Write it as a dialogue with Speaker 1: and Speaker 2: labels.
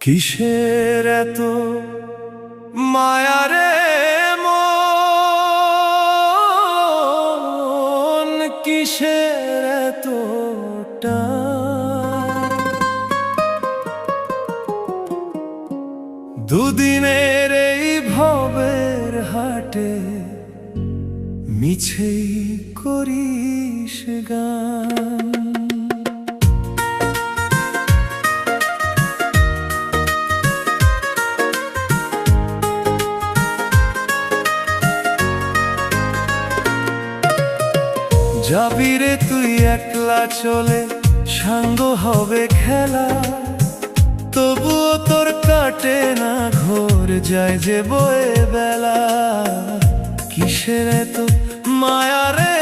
Speaker 1: কিসের এত মায়া রে মন, কিসের এত টান? দুদিনের এই ভবের হাটে মিছেই করিস গান। যাবি রে তুই একলা চলে, সাঙ্গ হবে খেলা, তবুও তোর কাটে না ঘোর, যায় যে বয়ে বেলা। কিসের এত মায়া রে